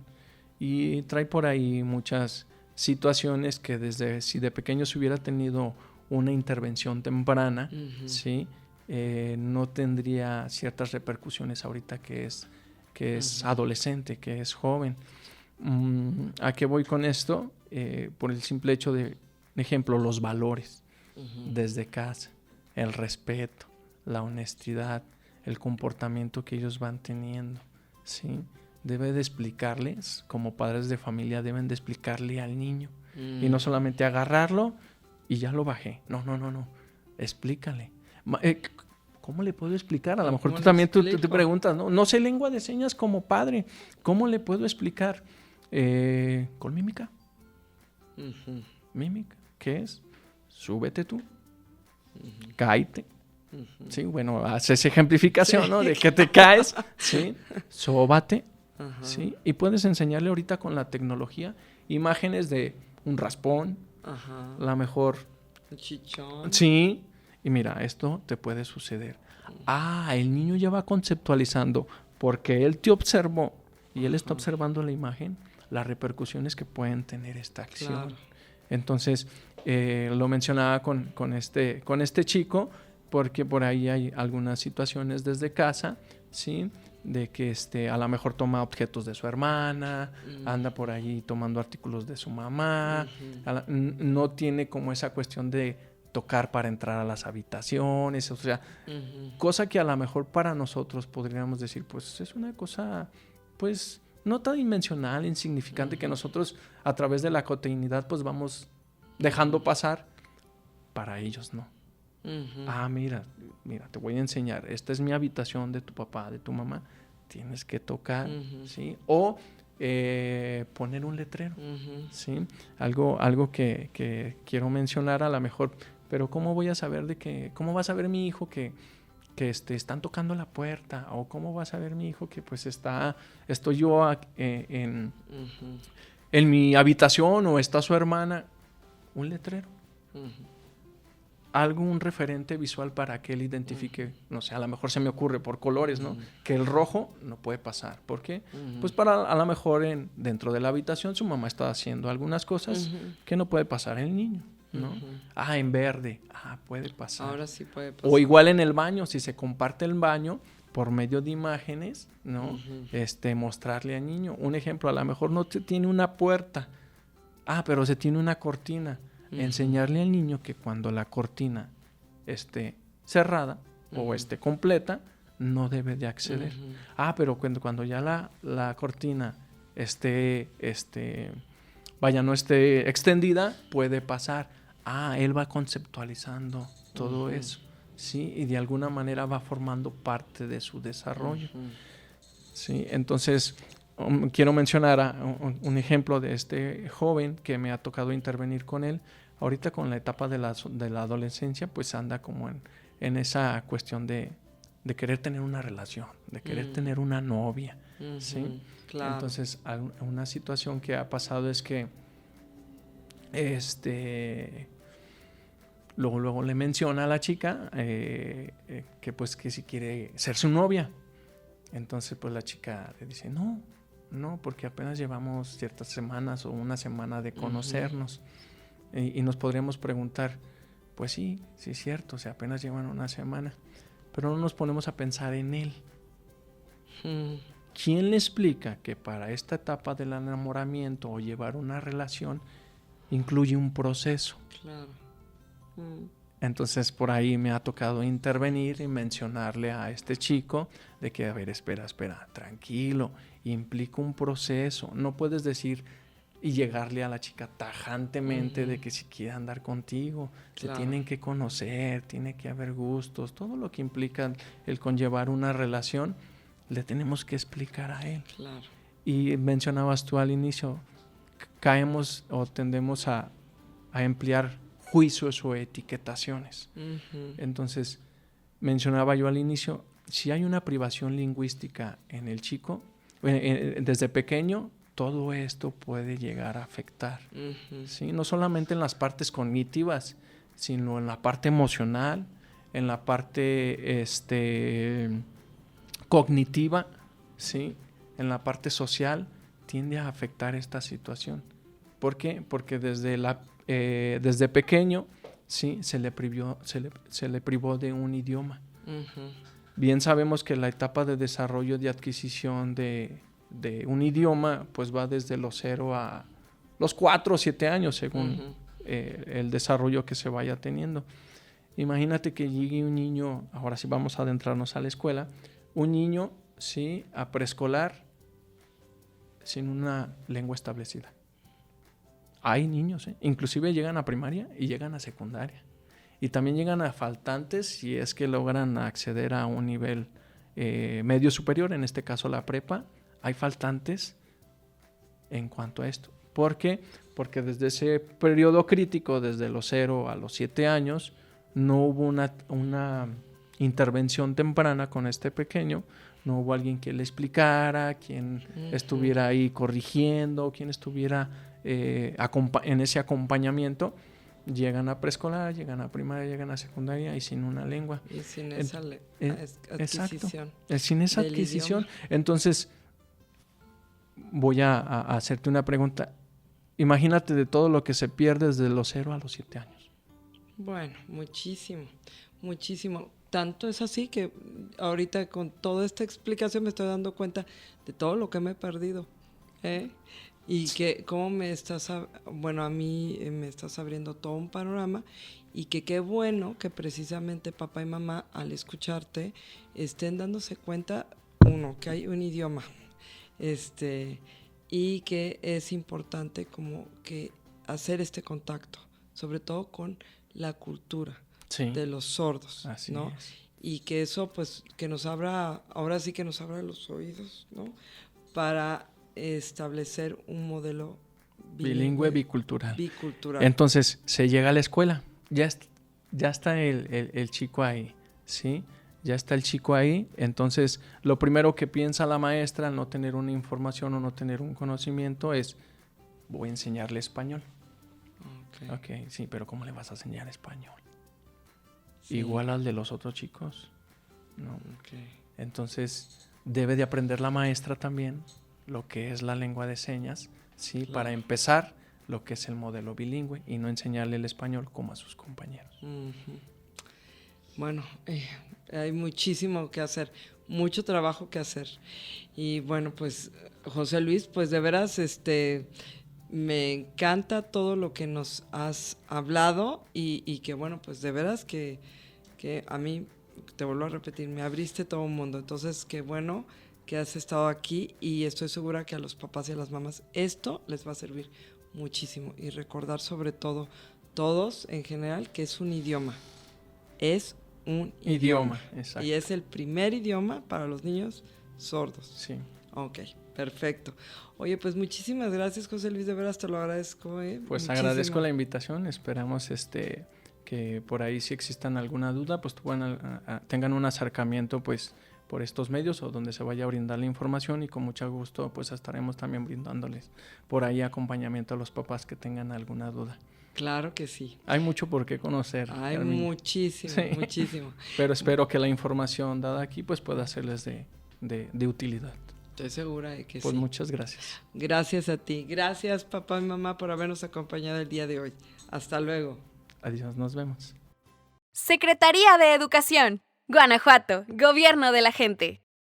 y trae por ahí muchas situaciones que si de pequeño se hubiera tenido una intervención temprana, ¿sí? No tendría ciertas repercusiones ahorita que es adolescente, que es joven. ¿A qué voy con esto? Por el simple hecho de ejemplo, los valores desde casa, el respeto, la honestidad, el comportamiento que ellos van teniendo, ¿sí? Debe de explicarles, como padres de familia deben de explicarle al niño y no solamente agarrarlo y ya lo bajé. No. Explícale. ¿Cómo le puedo explicar? A lo mejor tú también tú te preguntas, no sé lengua de señas como padre. ¿Cómo le puedo explicar? ¿Con mímica? Mímica. ¿Qué es? Súbete tú. Cáete. Sí, bueno, haces ejemplificación, ¿no? De que te caes. Sí. Sóbate. Sí. Y puedes enseñarle ahorita con la tecnología imágenes de un raspón. A lo mejor un chichón. Sí, y mira, esto te puede suceder. El niño ya va conceptualizando porque él te observó y él está observando la imagen, las repercusiones que pueden tener esta acción. Claro. Entonces, lo mencionaba con este chico porque por ahí hay algunas situaciones desde casa, ¿sí? De que a lo mejor toma objetos de su hermana, anda por ahí tomando artículos de su mamá, no tiene como esa cuestión de tocar para entrar a las habitaciones, o sea, cosa que a lo mejor para nosotros podríamos decir, pues es una cosa, pues no tan dimensional, insignificante, que nosotros a través de la cotidianidad pues vamos dejando pasar, para ellos no. Mira, te voy a enseñar, esta es mi habitación de tu papá, de tu mamá, tienes que tocar, ¿sí? O poner un letrero, ¿sí? Algo que quiero mencionar a lo mejor, pero ¿cómo voy a saber cómo va a saber mi hijo que están tocando la puerta? O ¿cómo va a saber mi hijo que pues estoy yo en mi habitación o está su hermana? Un letrero. Un referente visual para que él identifique, no sé, a lo mejor se me ocurre por colores, ¿no? Que el rojo no puede pasar. ¿Por qué? Pues para a lo mejor dentro de la habitación su mamá está haciendo algunas cosas que no puede pasar el niño, ¿no? En verde, puede pasar. Ahora sí puede pasar. O igual en el baño, si se comparte el baño por medio de imágenes, ¿no? Mostrarle al niño. Un ejemplo, a lo mejor no tiene una puerta, pero se tiene una cortina. Enseñarle al niño que cuando la cortina esté cerrada o esté completa, no debe de acceder. Pero cuando ya la cortina no esté extendida, puede pasar. Él va conceptualizando todo eso, ¿sí? Y de alguna manera va formando parte de su desarrollo. ¿Sí? Entonces, quiero mencionar un ejemplo de este joven que me ha tocado intervenir con él. Ahorita con la etapa de la adolescencia, pues anda como en esa cuestión de querer tener una relación, de querer tener una novia, ¿sí? Claro. Entonces, una situación que ha pasado es que luego le menciona a la chica que pues que si quiere ser su novia. Entonces, pues la chica le dice, no No, porque apenas llevamos ciertas semanas o una semana de conocernos. Y nos podríamos preguntar, pues sí es cierto, o sea, apenas llevan una semana, pero no nos ponemos a pensar en él. ¿Quién le explica que para esta etapa del enamoramiento o llevar una relación incluye un proceso? Claro. Entonces por ahí me ha tocado intervenir y mencionarle a este chico de que, a ver, espera, tranquilo, implica un proceso. No puedes decir y llegarle a la chica tajantemente de que si quiere andar contigo, Claro. se tienen que conocer, tiene que haber gustos, todo lo que implica el conllevar una relación, le tenemos que explicar a él. Claro. Y mencionabas tú al inicio, caemos o tendemos a emplear juicios o etiquetaciones. Entonces, mencionaba yo al inicio, si hay una privación lingüística en el chico, desde pequeño, todo esto puede llegar a afectar. ¿Sí? No solamente en las partes cognitivas, sino en la parte emocional, en la parte cognitiva, ¿sí? En la parte social, tiende a afectar esta situación. ¿Por qué? Porque desde pequeño, ¿sí? se le privó de un idioma. Bien sabemos que la etapa de desarrollo de adquisición de un idioma pues va desde los 0 a los 4 o 7 años según el desarrollo que se vaya teniendo. Imagínate que llegue un niño, ahora sí vamos a adentrarnos a la escuela, un niño, ¿sí? a preescolar sin una lengua establecida. Hay niños, inclusive llegan a primaria y llegan a secundaria. Y también llegan a faltantes si es que logran acceder a un nivel medio superior, en este caso la prepa. Hay faltantes en cuanto a esto. ¿Por qué? Porque desde ese periodo crítico, desde los 0 a los 7 años, no hubo una intervención temprana con este pequeño. No hubo alguien que le explicara, quien estuviera ahí corrigiendo, quien estuviera en ese acompañamiento. Llegan a preescolar, llegan a primaria, llegan a secundaria y sin una lengua. Y sin esa adquisición. Exacto. Sin esa adquisición. Idioma. Entonces, voy a hacerte una pregunta. Imagínate de todo lo que se pierde desde los 0 a los 7 años. Bueno, muchísimo. Tanto es así que ahorita con toda esta explicación me estoy dando cuenta de todo lo que me he perdido. Y que cómo a mí me estás abriendo todo un panorama y que qué bueno que precisamente papá y mamá al escucharte estén dándose cuenta, uno, que hay un idioma, y que es importante como que hacer este contacto, sobre todo con la cultura de los sordos, así ¿no? Es. Y que eso pues que nos abra, ahora sí que nos abra los oídos, ¿no? Para establecer un modelo bilingüe bicultural. Bicultural. Entonces, se llega a la escuela, ya está el chico ahí, ¿sí? Ya está el chico ahí, entonces lo primero que piensa la maestra al no tener una información o no tener un conocimiento es, voy a enseñarle español. Ok, sí, pero ¿cómo le vas a enseñar español? Sí. ¿Igual al de los otros chicos? No. Entonces, debe de aprender la maestra también lo que es la lengua de señas, ¿sí? Claro. Para empezar, lo que es el modelo bilingüe y no enseñarle el español como a sus compañeros. Bueno, hay muchísimo que hacer, mucho trabajo que hacer. Y bueno, pues José Luis, pues de veras me encanta todo lo que nos has hablado y que bueno, pues de veras que a mí, te vuelvo a repetir, me abriste todo un mundo. Entonces, qué bueno que has estado aquí y estoy segura que a los papás y a las mamás esto les va a servir muchísimo. Y recordar sobre todo, todos en general, que es un idioma. Es un idioma. Exacto. Y es el primer idioma para los niños sordos. Sí. Ok, perfecto. Oye, pues muchísimas gracias, José Luis, de veras te lo agradezco. Pues muchísimo. Agradezco la invitación, esperamos que por ahí si existan alguna duda, pues tengan un acercamiento pues por estos medios o donde se vaya a brindar la información y con mucho gusto pues estaremos también brindándoles por ahí acompañamiento a los papás que tengan alguna duda. Claro que sí. Hay mucho por qué conocer. Hay muchísimo, sí. Muchísimo. Pero espero que la información dada aquí pues pueda serles de utilidad. Estoy segura de que Pues sí. muchas gracias. Gracias a ti. Gracias, papá y mamá, por habernos acompañado el día de hoy. Hasta luego. Adiós, nos vemos. Secretaría de Educación, Guanajuato, Gobierno de la Gente.